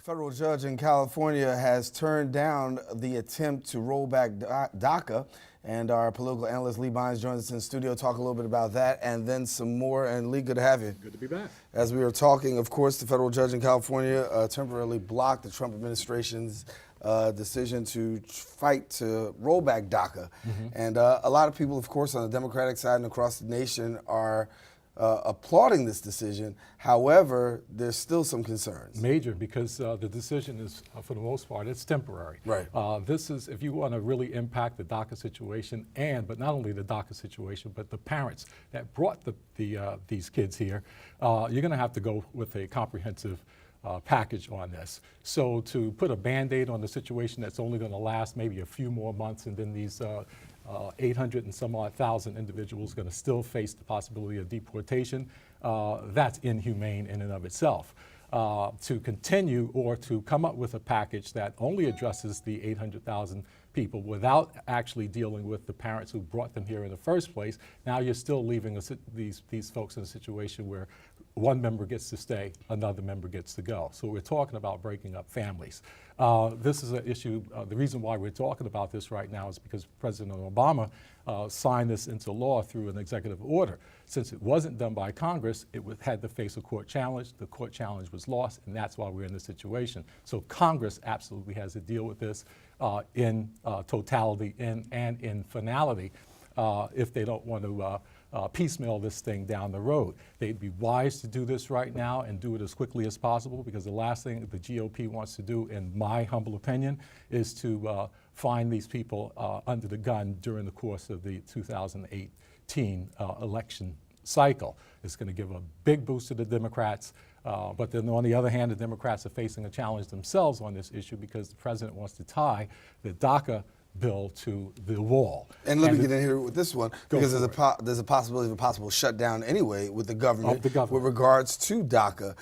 Federal judge in California has turned down the attempt to roll back DACA, and our political analyst Lee Bynes joins us in the studio to talk a little bit about that and then some more. And Lee, good to have you. Good to be back. As we were talking, of course, the federal judge in California temporarily blocked the Trump administration's decision to fight to roll back DACA. And a lot of people, of course, on the Democratic side and across the nation are applauding this decision. However, there's still some concerns. Major, because the decision is, for the most part, it's temporary. Right. This is, if you want to really impact the DACA situation, but not only the DACA situation, but the parents that brought these kids here, you're going to have to go with a comprehensive package on this. So to put a Band-Aid on the situation that's only going to last maybe a few more months, and then these 800 and some odd thousand individuals going to still face the possibility of deportation, that's inhumane in and of itself. To continue or to come up with a package that only addresses the 800,000 people without actually dealing with the parents who brought them here in the first place, now you're still leaving these folks in a situation where one member gets to stay, another member gets to go. So we're talking about breaking up families. This is an issue, the reason why we're talking about this right now is because President Obama signed this into law through an executive order. Since it wasn't done by Congress, it had to face a court challenge. The court challenge was lost, and that's why we're in this situation. So Congress absolutely has to deal with this in totality and in finality if they don't want to piecemeal this thing down the road. They'd be wise to do this right now and do it as quickly as possible, because the last thing the GOP wants to do, in my humble opinion, is to find these people under the gun during the course of the 2018 election cycle. It's going to give a big boost to the Democrats, but then on the other hand, the Democrats are facing a challenge themselves on this issue because the president wants to tie the DACA bill to the wall. And let me get in here with this one, because there's a possibility of a possible shutdown anyway with the government, with regards to DACA,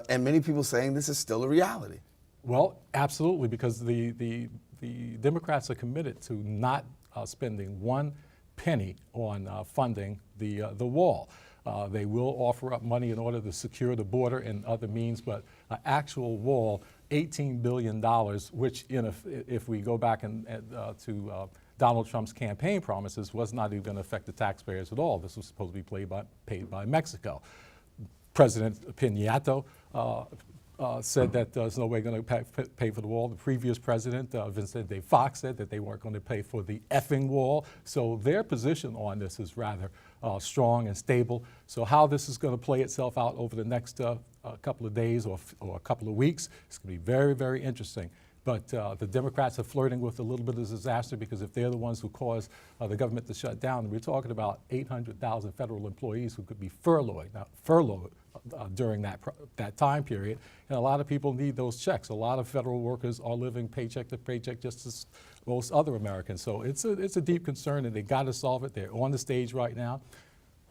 and many people saying this is still a reality. Well, absolutely, because the Democrats are committed to not spending one penny on funding the wall. They will offer up money in order to secure the border and other means, but an actual wall, $18 billion, which if we go back to Donald Trump's campaign promises, was not even going to affect the taxpayers at all. This was supposed to be paid by Mexico. President Piñato said that there's no way going to pay for the wall. The previous president, Vicente Fox, said that they weren't going to pay for the effing wall. So their position on this is rather strong and stable. So how this is going to play itself out over the next couple of days or a couple of weeks, it's going to be very, very interesting. But the Democrats are flirting with a little bit of disaster, because if they're the ones who caused the government to shut down, we're talking about 800,000 federal employees who could be furloughed during that time period. And a lot of people need those checks. A lot of federal workers are living paycheck to paycheck, just as most other Americans. So it's a deep concern, and they got to solve it. They're on the stage right now.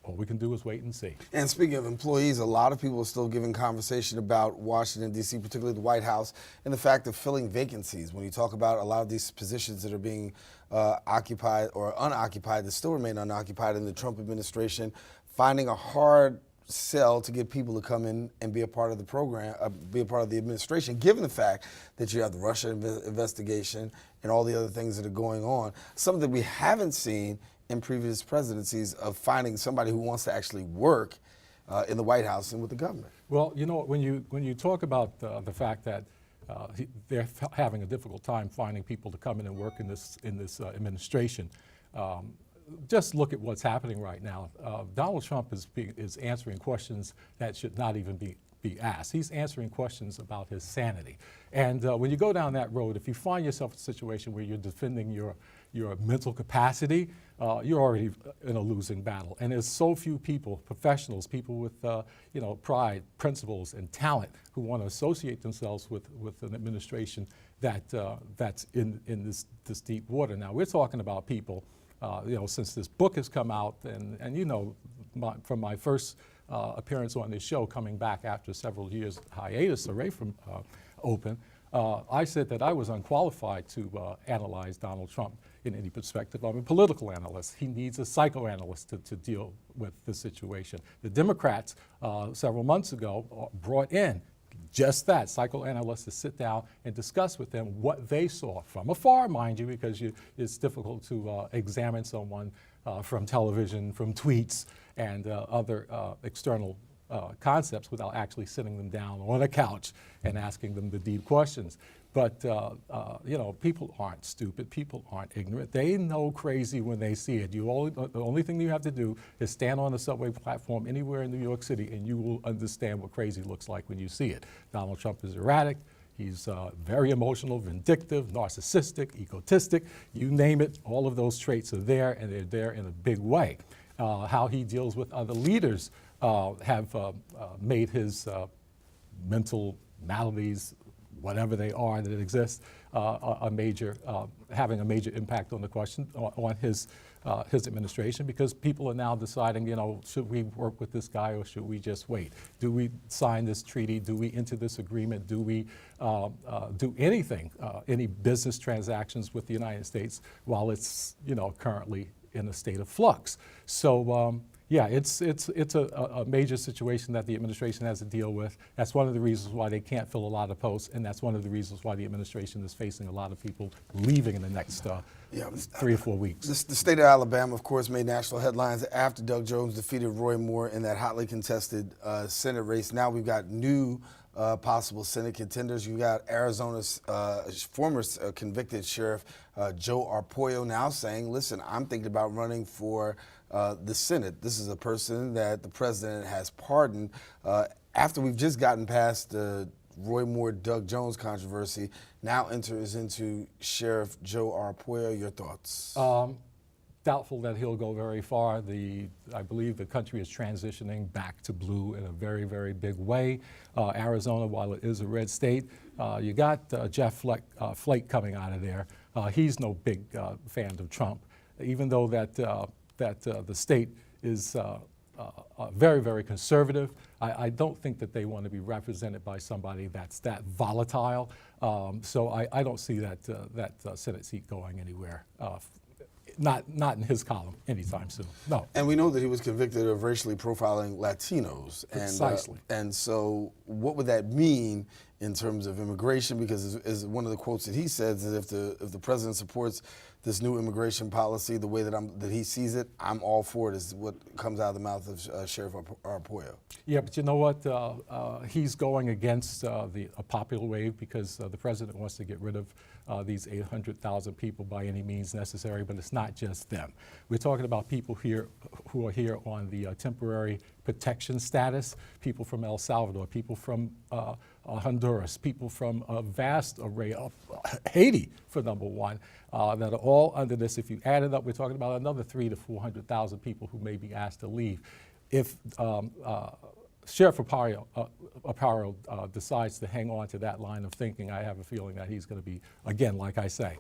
All we can do is wait and see. And speaking of employees, a lot of people are still giving conversation about Washington, D.C., particularly the White House, and the fact of filling vacancies. When you talk about a lot of these positions that are being occupied or unoccupied, that still remain unoccupied in the Trump administration, finding a hard sell to get people to come in and be a part of the program, be a part of the administration, given the fact that you have the Russia investigation and all the other things that are going on. Something that we haven't seen in previous presidencies, of finding somebody who wants to actually work in the White House and with the government. Well, you know, when you talk about the fact that they're having a difficult time finding people to come in and work in this administration, just look at what's happening right now. Donald Trump is answering questions that should not even be asked. He's answering questions about his sanity. And when you go down that road, if you find yourself in a situation where you're defending your mental capacity, you're already in a losing battle. And there's so few people, professionals, people with pride, principles, and talent, who want to associate themselves with an administration that's in this deep water. Now, we're talking about people, since this book has come out, and from my first appearance on this show, coming back after several years hiatus away from Open, I said that I was unqualified to analyze Donald Trump in any perspective. I'm a political analyst. He needs a psychoanalyst to deal with the situation. The Democrats several months ago brought in just that, psychoanalysts to sit down and discuss with them what they saw from afar, mind you, because it's difficult to examine someone from television, from tweets, and other external concepts without actually sitting them down on a couch and asking them the deep questions. But you know, people aren't stupid. People aren't ignorant. They know crazy when they see it. The only thing you have to do is stand on a subway platform anywhere in New York City, and you will understand what crazy looks like when you see it. Donald Trump is erratic. He's very emotional, vindictive, narcissistic, egotistic. You name it. All of those traits are there, and they're there in a big way. How he deals with other leaders have made his mental maladies, whatever they are that exist, having a major impact on the question on his administration, because people are now deciding, you know, should we work with this guy or should we just wait? Do we sign this treaty? Do we enter this agreement? Do we do anything, any business transactions with the United States while it's, you know, currently in a state of flux? So yeah, it's a major situation that the administration has to deal with. That's one of the reasons why they can't fill a lot of posts, and that's one of the reasons why the administration is facing a lot of people leaving in the next 3 or 4 weeks. The state of Alabama, of course, made national headlines after Doug Jones defeated Roy Moore in that hotly contested Senate race. Now we've got new possible Senate contenders. You've got Arizona's former convicted sheriff, Joe Arpaio, now saying, listen, I'm thinking about running for the Senate. This is a person that the president has pardoned after we've just gotten past the Roy Moore, Doug Jones controversy. Now enters into Sheriff Joe Arpaio. Your thoughts? Doubtful that he'll go very far. I believe the country is transitioning back to blue in a very, very big way. Arizona, while it is a red state, you got Jeff Flake coming out of there. He's no big fan of Trump, even though that the state is very, very conservative. I don't think that they want to be represented by somebody that's that volatile. So I don't see that Senate seat going anywhere. Not in his column anytime soon. No. And we know that he was convicted of racially profiling Latinos. Precisely. And so what would that mean in terms of immigration? Because as one of the quotes that he says is if the president supports this new immigration policy the way that he sees it, I'm all for it, is what comes out of the mouth of Sheriff Arpaio. Yeah, but you know what? He's going against a popular wave because the president wants to get rid of these 800,000 people by any means necessary, but it's not just them. We're talking about people here who are here on the temporary protection status, people from El Salvador, people from Honduras, people from a vast array of Haiti, for number one, that are all under this. If you add it up, we're talking about another 300,000 to 400,000 people who may be asked to leave. If Sheriff Arpaio decides to hang on to that line of thinking, I have a feeling that he's going to be, again, like I say,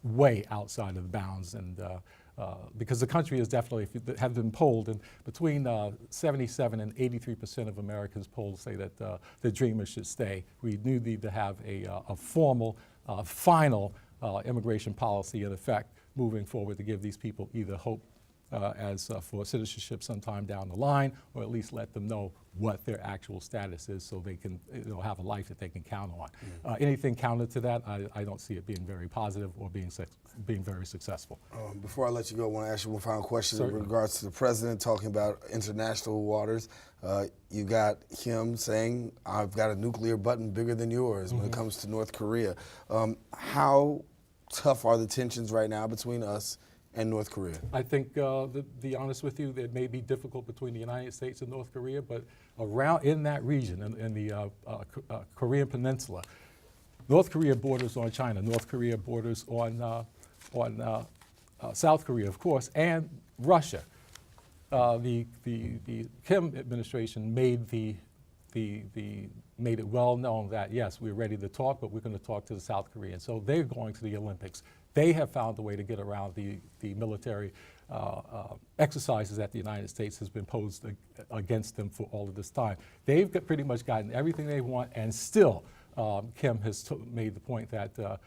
way outside of the bounds. And because the country is definitely, if you have been polled, and between 77 and 83% of Americans polled say that the Dreamers should stay. We do need to have a formal, final immigration policy in effect moving forward to give these people either hope for citizenship sometime down the line, or at least let them know what their actual status is so they can have a life that they can count on. Anything counter to that, I don't see it being very positive or being very successful. Before I let you go, I want to ask you one final question. Certainly. In regards to the president talking about international waters. You got him saying, I've got a nuclear button bigger than yours when it comes to North Korea. How tough are the tensions right now between us and North Korea? I think, to be honest with you, it may be difficult between the United States and North Korea, but around in that region, in the Korean Peninsula, North Korea borders on China, North Korea borders on South Korea, of course, and Russia. The Kim administration made it well known that, yes, we're ready to talk, but we're going to talk to the South Koreans. So they're going to the Olympics. They have found a way to get around the military exercises that the United States has been posed against them for all of this time. They've pretty much gotten everything they want, and still Kim has made the point that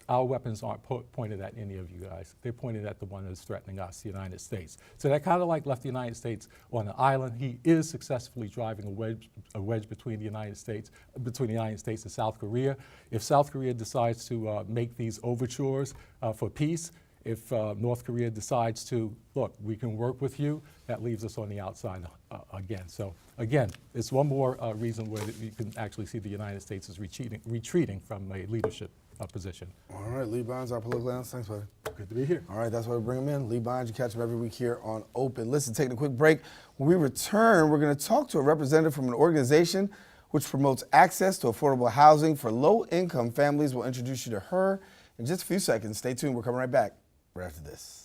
our weapons aren't pointed at any of you guys. They're pointed at the one that's threatening us, the United States. So that kind of like left the United States on an island. He is successfully driving a wedge between the United States and South Korea. If South Korea decides to make these overtures for peace, if North Korea decides to, look, we can work with you, that leaves us on the outside again. So again, it's one more reason where you can actually see the United States is retreating from a leadership position. All right, Lee Bonds, our political analyst. Thanks, buddy. Good to be here. All right, that's why we bring him in. Lee Bonds, you catch him every week here on Open. Listen, taking a quick break. When we return, we're going to talk to a representative from an organization which promotes access to affordable housing for low-income families. We'll introduce you to her in just a few seconds. Stay tuned. We're coming right back right after this.